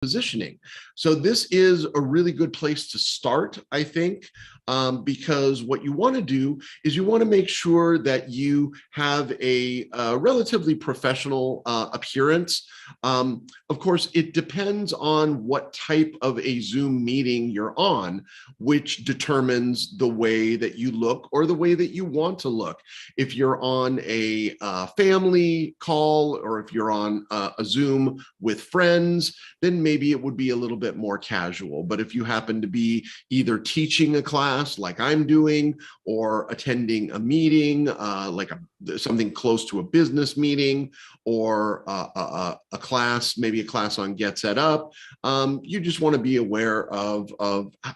positioning. So this is a really good place to start, I think, because what you want to do is you want to make sure that you have a relatively professional appearance. Of course, it depends on what type of a Zoom meeting you're on, which determines the way that you look or the way that you want to look. If you're on a family call or if you're on a Zoom with friends, then maybe it would be a little bit more casual. But if you happen to be either teaching a class like I'm doing or attending a meeting, something close to a business meeting or a class, maybe a class on GetSetUp, you just want to be aware of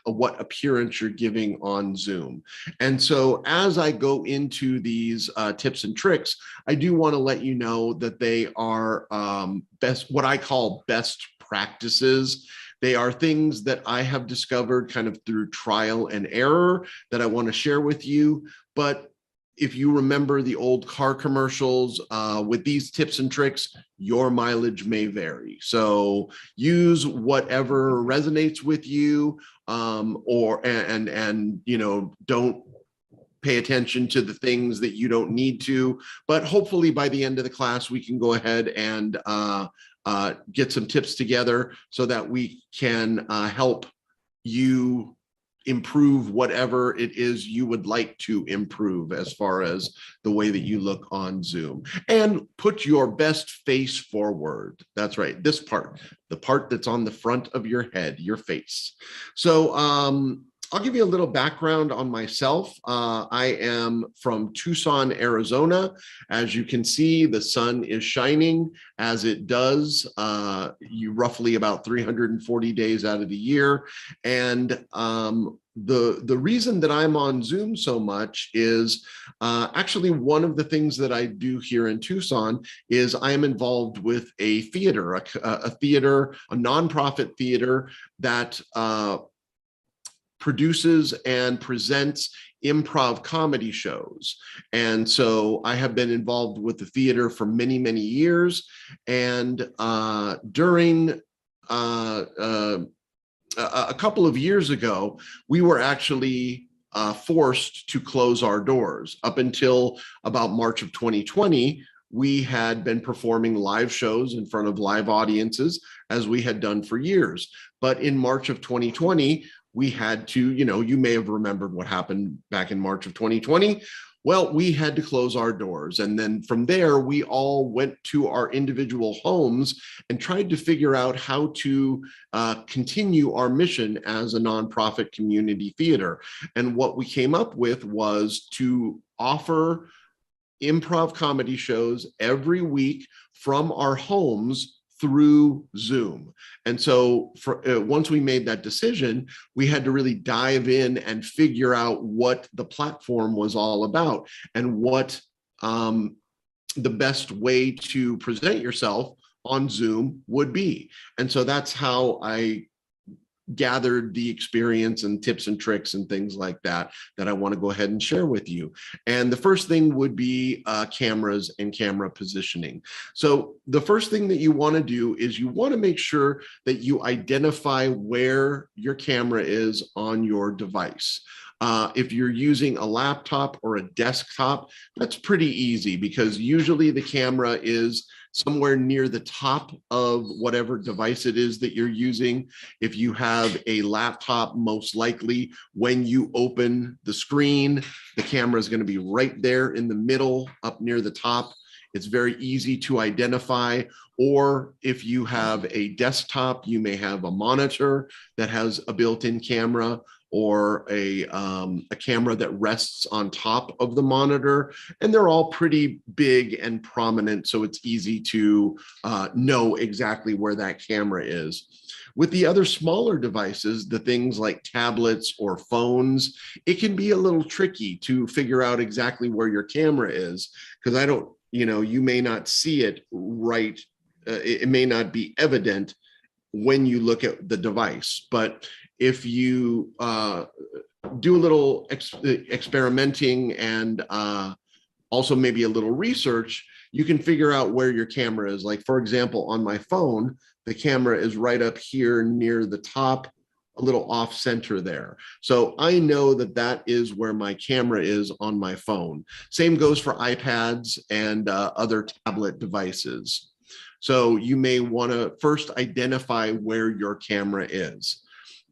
what appearance you're giving on Zoom. And so as I go into these tips and tricks, I do want to let you know that they are what I call best practices. They are things that I have discovered kind of through trial and error that I want to share with you. But if you remember the old car commercials, with these tips and tricks, your mileage may vary. So use whatever resonates with you, and don't pay attention to the things that you don't need to. But hopefully by the end of the class, we can go ahead and get some tips together so that we can help you improve whatever it is you would like to improve as far as the way that you look on Zoom. And put your best face forward. That's right, this part, the part that's on the front of your head, your face. So I'll give you a little background on myself. I am from Tucson, Arizona. As you can see, the sun is shining as it does roughly about 340 days out of the year. And the reason that I'm on Zoom so much is actually one of the things that I do here in Tucson is I am involved with a theater, a nonprofit theater that produces and presents improv comedy shows. And so I have been involved with the theater for many, many years. And during a couple of years ago, we were actually forced to close our doors. Up until about March of 2020, we had been performing live shows in front of live audiences as we had done for years. But in March of 2020, we had to, you may have remembered what happened back in March of 2020. Well, we had to close our doors. And then from there, we all went to our individual homes and tried to figure out how to continue our mission as a nonprofit community theater. And what we came up with was to offer improv comedy shows every week from our homes through Zoom. And so once we made that decision, we had to really dive in and figure out what the platform was all about and what the best way to present yourself on Zoom would be. And so that's how I gathered the experience and tips and tricks and things like that I want to go ahead and share with you. And the first thing would be cameras and camera positioning. So the first thing that you want to do is you want to make sure that you identify where your camera is on your device. If you're using a laptop or a desktop, that's pretty easy because usually the camera is somewhere near the top of whatever device it is that you're using. If you have a laptop, most likely when you open the screen, the camera is going to be right there in the middle, up near the top. It's very easy to identify. Or if you have a desktop, you may have a monitor that has a built-in camera, or a camera that rests on top of the monitor. And they're all pretty big and prominent, so it's easy to know exactly where that camera is. With the other smaller devices, the things like tablets or phones, it can be a little tricky to figure out exactly where your camera is, because you may not see it right. It may not be evident when you look at the device. But if you do a little experimenting and also maybe a little research, you can figure out where your camera is. Like, for example, on my phone, the camera is right up here near the top, a little off center there. So I know that that is where my camera is on my phone. Same goes for iPads and other tablet devices. So you may want to first identify where your camera is.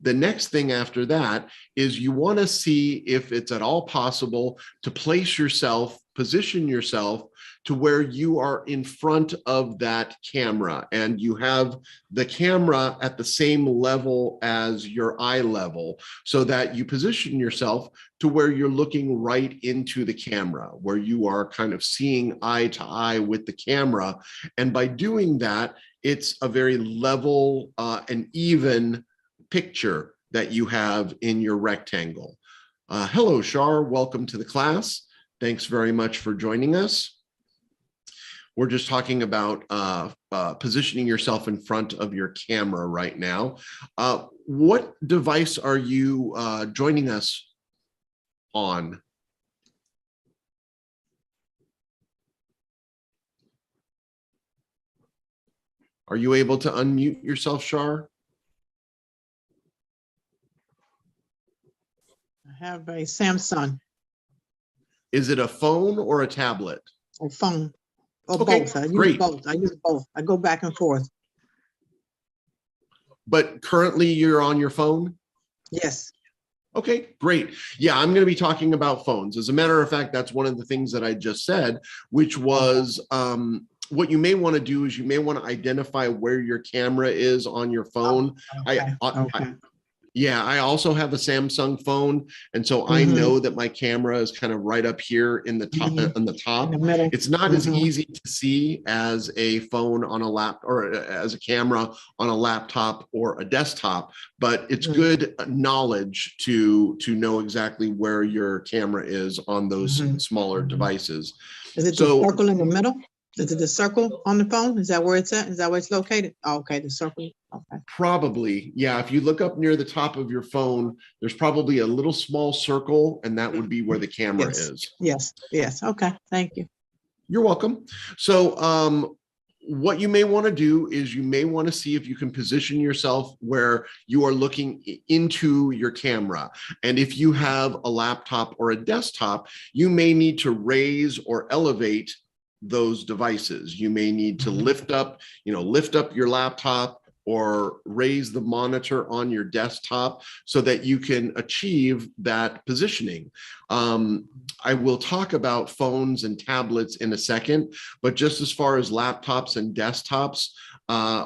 The next thing after that is you want to see if it's at all possible to place yourself, position yourself to where you are in front of that camera and you have the camera at the same level as your eye level, so that you position yourself to where you're looking right into the camera, where you are kind of seeing eye to eye with the camera. And by doing that, it's a very level and even picture that you have in your rectangle. Hello, Shar, welcome to the class. Thanks very much for joining us. We're just talking about positioning yourself in front of your camera right now. What device are you joining us on? Are you able to unmute yourself, Shar? I have a Samsung. Is it a phone or a tablet? A phone. Or Okay, both. I use great. both. I use both. I go back and forth. But currently you're on your phone? Yes. Okay, great. Yeah, I'm going to be talking about phones. As a matter of fact, that's one of the things that I just said, which was what you may want to do is you may want to identify where your camera is on your phone. Okay. Okay. Yeah, I also have a Samsung phone, and so I know that my camera is kind of right up here in the top. On the top, In the middle. it's not as easy to see as a phone on a lap or as a camera on a laptop or a desktop, but it's good knowledge to know exactly where your camera is on those smaller devices. Is it the circle in the middle? Is it the circle on the phone? Is that where it's at? Is that where it's located? Oh, okay, the circle. Okay. Probably, yeah. If you look up near the top of your phone, there's probably a little small circle, and that would be where the camera is. Yes, yes. Okay, thank you. You're welcome. So what you may want to do is you may want to see if you can position yourself where you are looking into your camera. And if you have a laptop or a desktop, you may need to raise or elevate those devices. You may need to lift up your laptop or raise the monitor on your desktop so that you can achieve that positioning. I will talk about phones and tablets in a second, but just as far as laptops and desktops,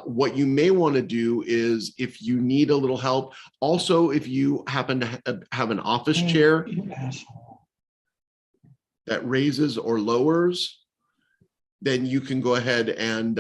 what you may want to do is, if you need a little help, also if you happen to have an office chair that raises or lowers, then you can go ahead and